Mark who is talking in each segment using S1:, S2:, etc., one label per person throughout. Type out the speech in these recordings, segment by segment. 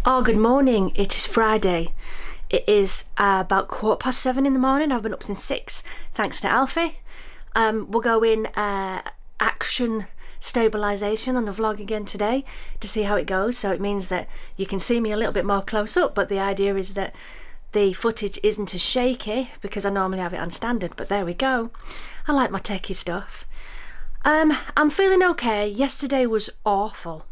S1: Oh, good morning. It is Friday. It is about 7:15 in the morning. I've been up since 6, thanks to Alfie. We'll go in action stabilisation on the vlog again today to see how it goes. So it means that you can see me a little bit more close up, but the idea is that the footage isn't as shaky because I normally have it on standard, but there we go. I like my techie stuff. I'm feeling okay. Yesterday was awful.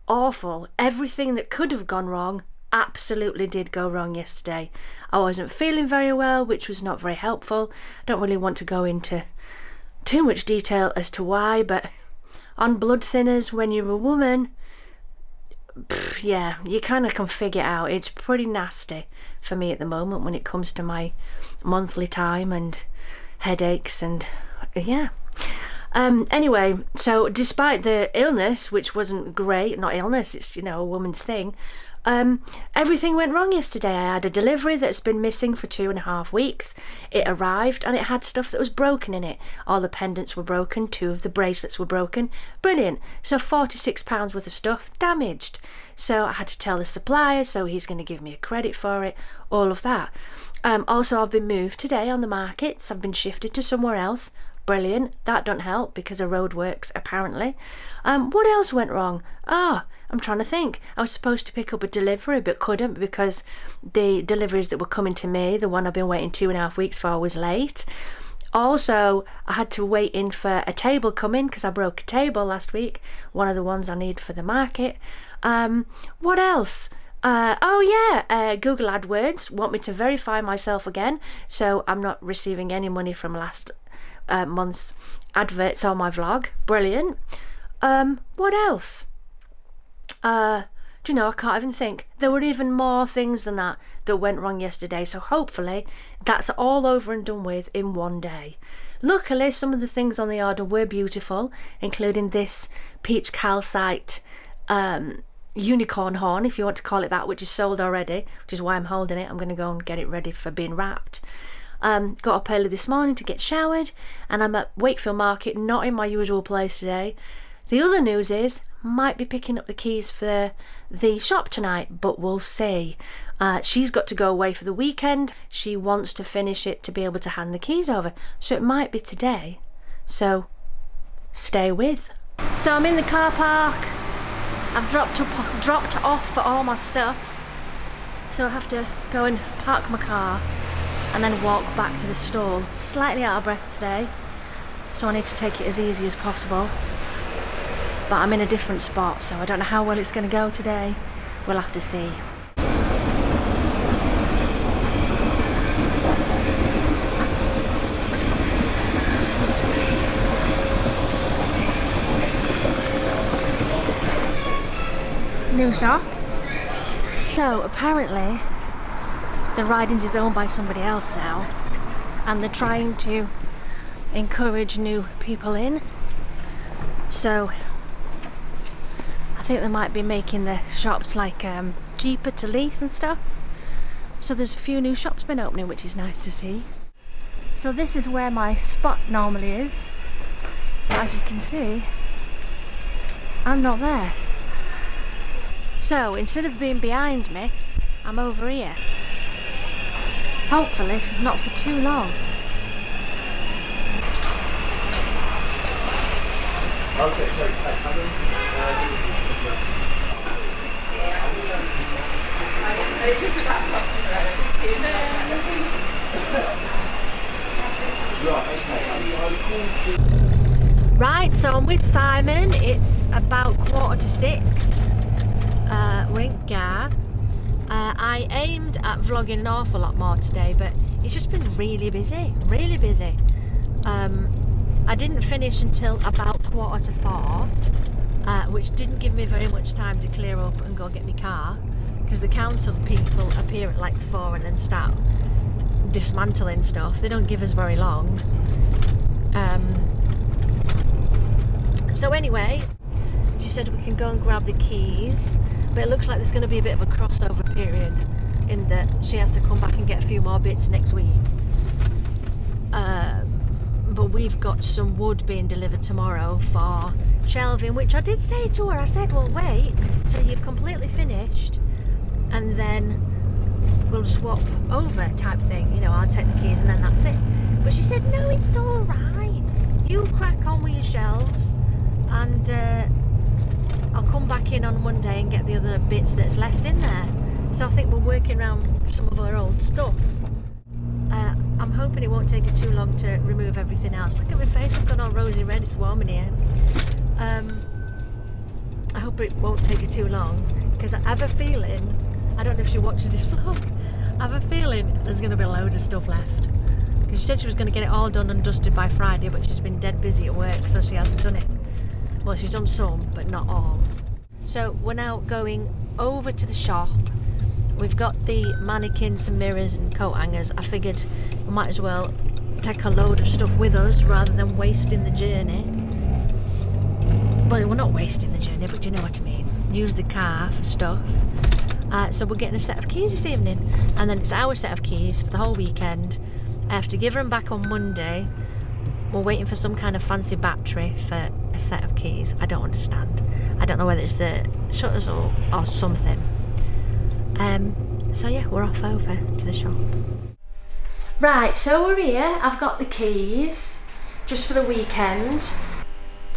S1: Awful. Everything that could have gone wrong absolutely did go wrong yesterday. I wasn't feeling very well, which was not very helpful. I don't really want to go into too much detail as to why, but on blood thinners when you're a woman, yeah, you kind of can figure it out. It's pretty nasty for me at the moment when it comes to my monthly time and headaches and yeah. Anyway, so despite the illness, which wasn't great, not illness, it's, you know, a woman's thing, everything went wrong yesterday. I had a delivery that's been missing for 2.5 weeks. It arrived and it had stuff that was broken in it. All the pendants were broken, 2 of the bracelets were broken. Brilliant. So £46 worth of stuff damaged. So I had to tell the supplier, so he's going to give me a credit for it, all of that. Also, I've been moved today on the markets. I've been shifted to somewhere else. Brilliant. That don't help because of roadworks apparently. What else went wrong? I'm trying to think. I was supposed to pick up a delivery but couldn't because the deliveries that were coming to me, the one I've been waiting 2.5 weeks for, was late. Also, I had to wait in for a table coming because I broke a table last week, one of the ones I need for the market. What else? Google AdWords want me to verify myself again, so I'm not receiving any money from last month's adverts on my vlog. Brilliant. What else? Do you know, I can't even think. There were even more things than that that went wrong yesterday, so hopefully that's all over and done with in one day. Luckily, some of the things on the order were beautiful, including this peach calcite unicorn horn, if you want to call it that, which is sold already, which is why I'm holding it. I'm going to go and get it ready for being wrapped. Got up early this morning to get showered, and I'm at Wakefield Market, not in my usual place today. The other news is might be picking up the keys for the shop tonight, but we'll see. She's got to go away for the weekend. She wants to finish it to be able to hand the keys over, so it might be today, so stay with. So I'm in the car park. I've dropped off for all my stuff, so I have to go and park my car and then walk back to the stall. Slightly out of breath today, so I need to take it as easy as possible. But I'm in a different spot, so I don't know how well it's going to go today. We'll have to see. New shop. So apparently the riding is owned by somebody else now, and they're trying to encourage new people in, so I think they might be making the shops like cheaper to lease and stuff. So there's a few new shops been opening, which is nice to see. So this is where my spot normally is, but as you can see, I'm not there. So instead of being behind me, I'm over here. Hopefully not for too long.
S2: Okay, so
S1: right, so I'm with Simon. It's about 6:15. We're in Gar. I aimed at vlogging an awful lot more today, but it's just been really busy, really busy. I didn't finish until about 3:45, which didn't give me very much time to clear up and go get my car, because the council people appear at like 4 and then start dismantling stuff. They don't give us very long. So anyway, she said we can go and grab the keys, but it looks like there's going to be a bit of a crossover period in that she has to come back and get a few more bits next week. But we've got some wood being delivered tomorrow for shelving, which I did say to her. I said, well, wait till you've completely finished and then we'll swap over type thing, you know, I'll take the keys and then that's it. But she said, no, it's all right, you crack on with your shelves, and I'll come back in on Monday and get the other bits that's left in there. So I think we're working around some of our old stuff. I'm hoping it won't take it too long to remove everything else. Look at my face, I've got all rosy red, it's warm in here. I hope it won't take it too long, because I have a feeling, I don't know if she watches this vlog, I have a feeling there's going to be loads of stuff left. Because she said she was going to get it all done and dusted by Friday, but she's been dead busy at work, so she hasn't done it. Well, she's done some, but not all. So we're now going over to the shop. We've got the mannequins and mirrors and coat hangers. I figured we might as well take a load of stuff with us rather than wasting the journey. Well, we're not wasting the journey, but you know what I mean. Use the car for stuff. So we're getting a set of keys this evening, and then it's our set of keys for the whole weekend. I have to give them back on Monday. We're waiting for some kind of fancy battery for a set of keys. I don't understand. I don't know whether it's the shutters or something. So yeah, we're off over to the shop. Right, so we're here. I've got the keys just for the weekend.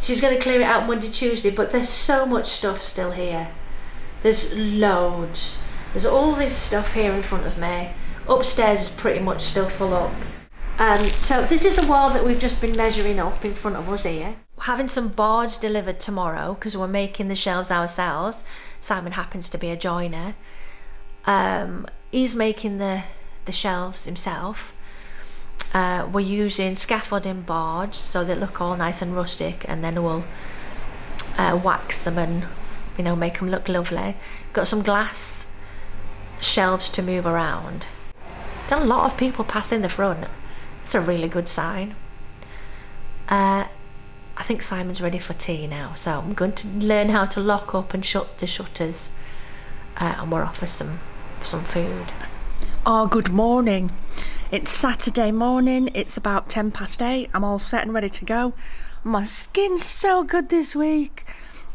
S1: She's going to clear it out Monday, Tuesday, but there's so much stuff still here. There's loads. There's all this stuff here in front of me. Upstairs is pretty much still full up. So this is the wall that we've just been measuring up in front of us here. We're having some boards delivered tomorrow because we're making the shelves ourselves. Simon happens to be a joiner. He's making the shelves himself. We're using scaffolding boards so they look all nice and rustic, and then we'll wax them and, you know, make them look lovely. Got some glass shelves to move around. Got a lot of people passing the front. It's a really good sign. I think Simon's ready for tea now, so I'm going to learn how to lock up and shut the shutters, and we're off for some food. Oh, good morning. It's Saturday morning, it's about 8:10. I'm all set and ready to go. My skin's so good this week.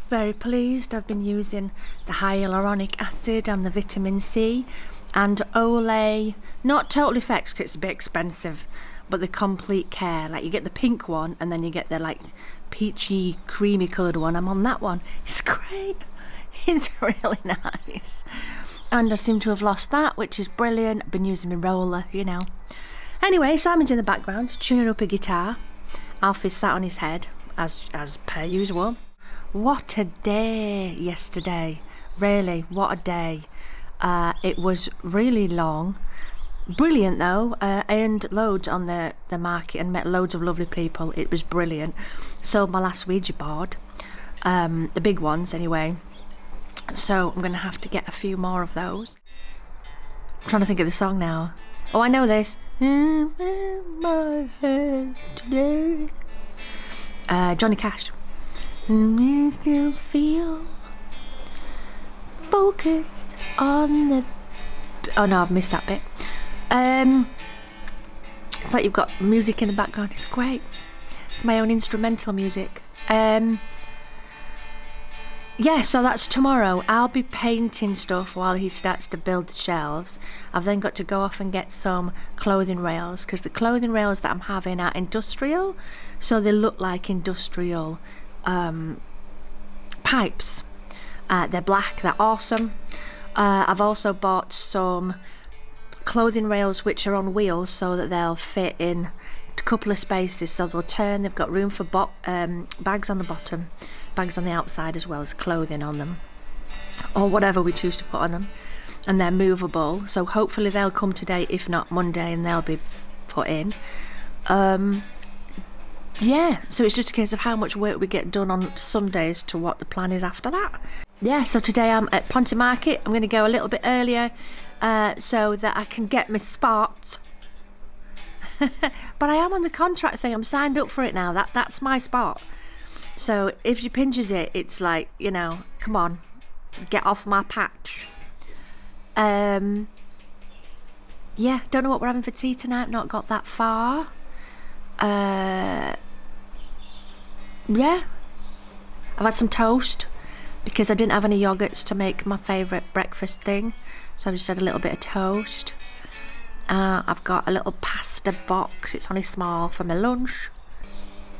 S1: Very pleased. I've been using the hyaluronic acid and the vitamin C and Olay, not Total Effects because it's a bit expensive, but the complete care. Like, you get the pink one and then you get the like peachy creamy coloured one. I'm on that one. It's great. It's really nice. And I seem to have lost that, which is brilliant. I've been using my roller, you know. Anyway, Simon's in the background, tuning up a guitar. Alfie's sat on his head, as per usual. What a day yesterday. Really, what a day. It was really long. Brilliant though. I earned loads on the market and met loads of lovely people. It was brilliant. Sold my last Ouija board. The big ones anyway. So I'm going to have to get a few more of those. I'm trying to think of the song now. Oh, I know this. I'm in my head today. Johnny Cash. I still feel focused on the... Oh no, I've missed that bit. It's like you've got music in the background. It's great. It's my own instrumental music. Yeah, so that's tomorrow. I'll be painting stuff while he starts to build the shelves. I've then got to go off and get some clothing rails, because the clothing rails that I'm having are industrial, so they look like industrial pipes. They're black, they're awesome. I've also bought some clothing rails which are on wheels so that they'll fit in a couple of spaces, so they'll turn. They've got room for bags on the bottom, bags on the outside, as well as clothing on them, or whatever we choose to put on them, and they're movable, so hopefully they'll come today, if not Monday, and they'll be put in. Yeah, so it's just a case of how much work we get done on Sundays to what the plan is after that. Yeah, so today I'm at Ponty Market. I'm going to go a little bit earlier so that I can get my spot. But I am on the contract thing. I'm signed up for it now. That's my spot. So if she pinches it, it's like, you know, come on, get off my patch. Yeah, don't know what we're having for tea tonight. Not got that far. Yeah, I've had some toast. because I didn't have any yogurts to make my favourite breakfast thing, so I just had a little bit of toast. I've got a little pasta box, it's only small, for my lunch,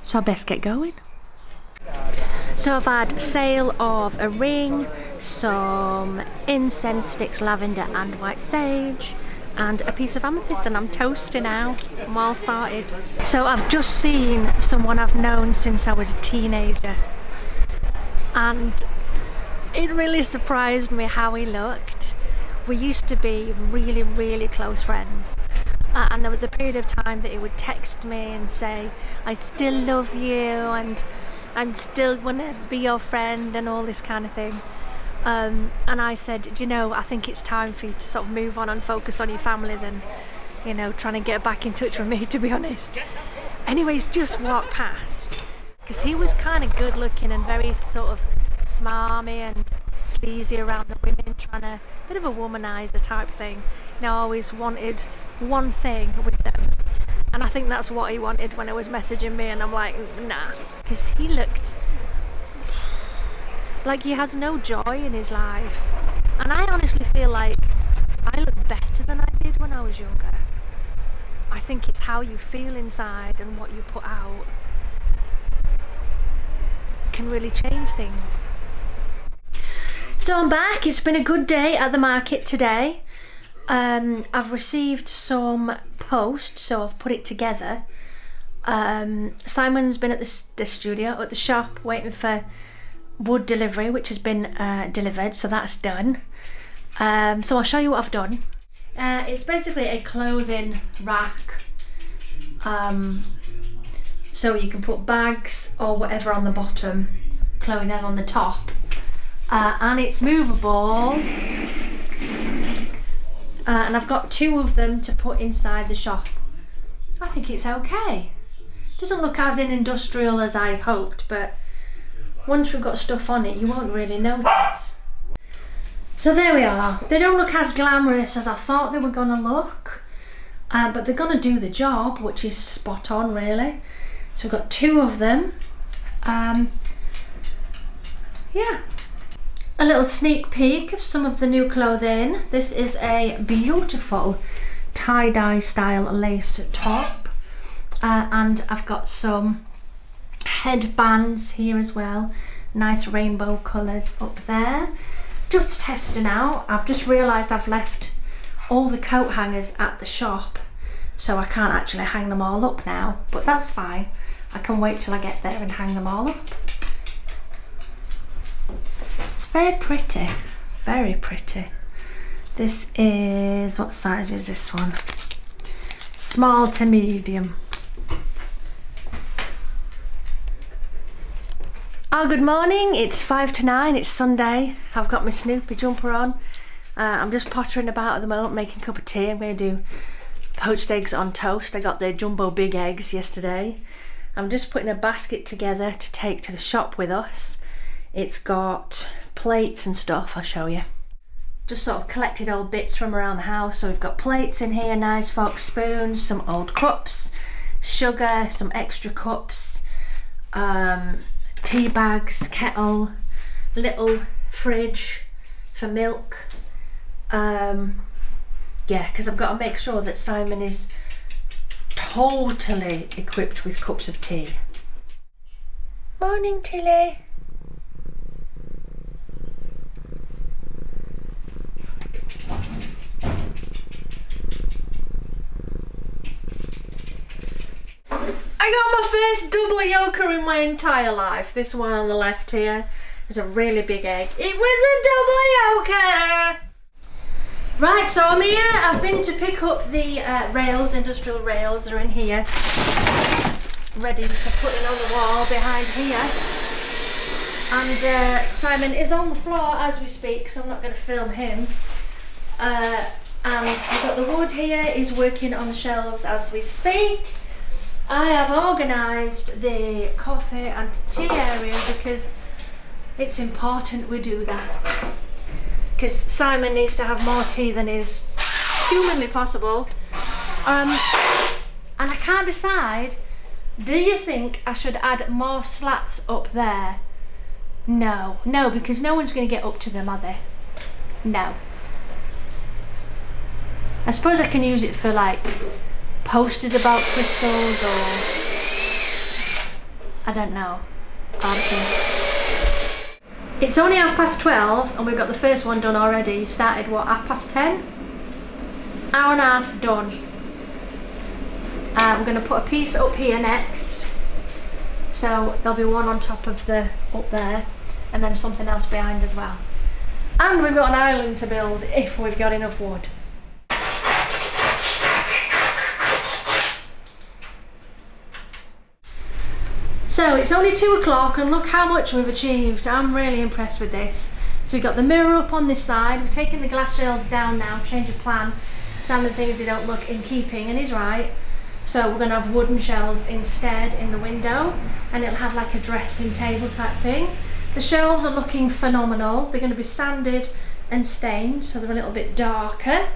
S1: so I best get going. So I've had sale of a ring, some incense sticks, lavender and white sage, and a piece of amethyst, and I'm toasting now. I'm all sorted. So I've just seen someone I've known since I was a teenager, and it really surprised me how he looked. We used to be really, really close friends, and there was a period of time that he would text me and say, I still love you and still want to be your friend and all this kind of thing. And I said, you know, I think it's time for you to sort of move on and focus on your family than, you know, trying to get back in touch with me, to be honest. Anyways, just walked past, because he was kind of good looking and very sort of smarmy and sleazy around the women, trying to, bit of a womanizer type thing. You know, I always wanted one thing with them, and I think that's what he wanted when I was messaging me, and I'm like, nah, because he looked like he has no joy in his life, and I honestly feel like I look better than I did when I was younger. I think it's how you feel inside and what you put out can really change things. So I'm back. It's been a good day at the market today. I've received some post, so I've put it together. Simon's been at the studio, at the shop, waiting for wood delivery, which has been delivered, so that's done. So I'll show you what I've done. It's basically a clothing rack, so you can put bags or whatever on the bottom, clothing on the top, and it's movable, and I've got two of them to put inside the shop. I think it's okay. Doesn't look as industrial as I hoped, but once we've got stuff on it, you won't really notice. So there we are. They don't look as glamorous as I thought they were gonna look, but they're gonna do the job, which is spot on, really. So we've got two of them. Yeah. A little sneak peek of some of the new clothing. This is a beautiful tie-dye style lace top, and I've got some headbands here as well, nice rainbow colours up there. Just testing out. I've just realised I've left all the coat hangers at the shop, so I can't actually hang them all up now, but that's fine. I can wait till I get there and hang them all up. It's very pretty, very pretty. This is, what size is this one? Small to medium. Oh, good morning. It's 5 to 9, it's Sunday. I've got my Snoopy jumper on. I'm just pottering about at the moment, making a cup of tea. I'm going to do poached eggs on toast. I got the jumbo big eggs yesterday. I'm just putting a basket together to take to the shop with us. It's got plates and stuff, I'll show you. Just sort of collected old bits from around the house. So we've got plates in here, nice fork spoons, some old cups, sugar, some extra cups, tea bags, kettle, little fridge for milk. Yeah, because I've got to make sure that Simon is totally equipped with cups of tea. Morning, Tilly. I got my first double yolker in my entire life. This one on the left here is a really big egg. It was a double yolker! Right, so I'm here. I've been to pick up the rails, industrial rails are in here, ready for putting on the wall behind here. And Simon is on the floor as we speak, so I'm not going to film him. And we've got the wood here, he's working on the shelves as we speak. I have organised the coffee and tea area because it's important we do that. Because Simon needs to have more tea than is humanly possible. And I can't decide, do you think I should add more slats up there No, no, because no one's going to get up to them, are they? No. I suppose I can use it for like posters about crystals, or I don't know. It's only 12:30 and we've got the first one done already. Started what, 10:30? Hour and a half done. I'm going to put a piece up here next, so there'll be one on top of the up there, and then something else behind as well. And we've got an island to build if we've got enough wood. So it's only 2 o'clock and look how much we've achieved. I'm really impressed with this. So we've got the mirror up on this side. We've taken the glass shelves down now, change of plan. Some of the things they don't look in keeping, and he's right. So we're going to have wooden shelves instead in the window, and it'll have like a dressing table type thing. The shelves are looking phenomenal. They're going to be sanded and stained, so they're a little bit darker.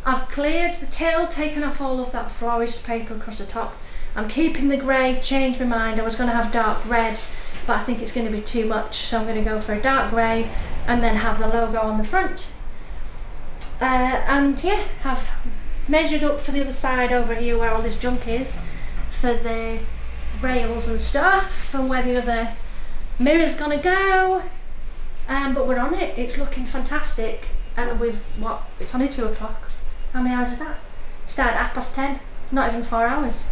S1: I've cleared the till, taken off all of that florist paper across the top. I'm keeping the grey, changed my mind. I was going to have dark red, but I think it's going to be too much, so I'm going to go for a dark grey and then have the logo on the front. And yeah, I've measured up for the other side over here where all this junk is for the rails and stuff, and where the other mirror's going to go. But we're on it. It's looking fantastic. And with what? It's only 2 o'clock. How many hours is that? Started at 10:30. Not even 4 hours.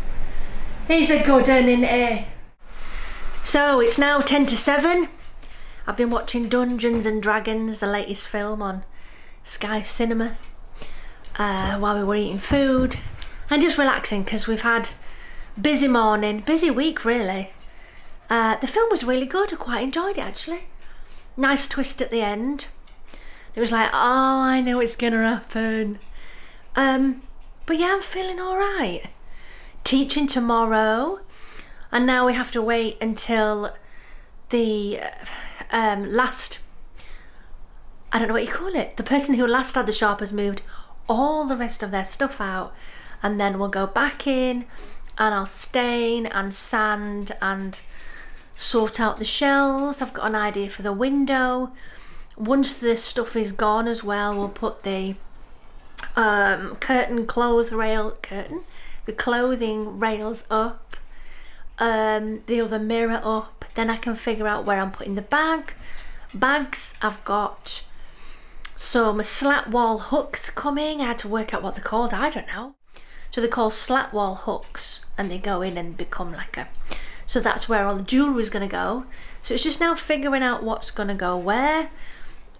S1: He's a good one, isn't he? So it's now 6:50. I've been watching Dungeons and Dragons, the latest film on Sky Cinema, while we were eating food and just relaxing, because we've had busy morning, busy week really. The film was really good. I quite enjoyed it actually. Nice twist at the end. It was like, oh, I know it's gonna happen. But yeah, I'm feeling all right. Teaching tomorrow, and now we have to wait until the last, I don't know what you call it, the person who last had the shop has moved all the rest of their stuff out, and then we'll go back in and I'll stain and sand and sort out the shelves. I've got an idea for the window. Once the stuff is gone as well, we'll put the the clothing rails up, the other mirror up. Then I can figure out where I'm putting the bags. I've got some slat wall hooks coming. I had to work out what they're called, I don't know. So they're called slat wall hooks, and they go in and become like a, so that's where all the jewellery is going to go. So it's just now figuring out what's going to go where.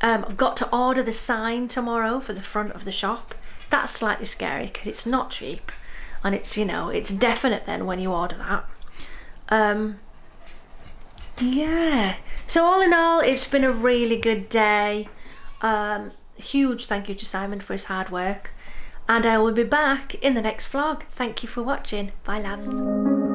S1: I've got to order the sign tomorrow for the front of the shop. That's slightly scary because it's not cheap, and it's, you know, it's definite then when you order that. Yeah, so all in all, it's been a really good day. Huge thank you to Simon for his hard work, and I will be back in the next vlog. Thank you for watching. Bye loves.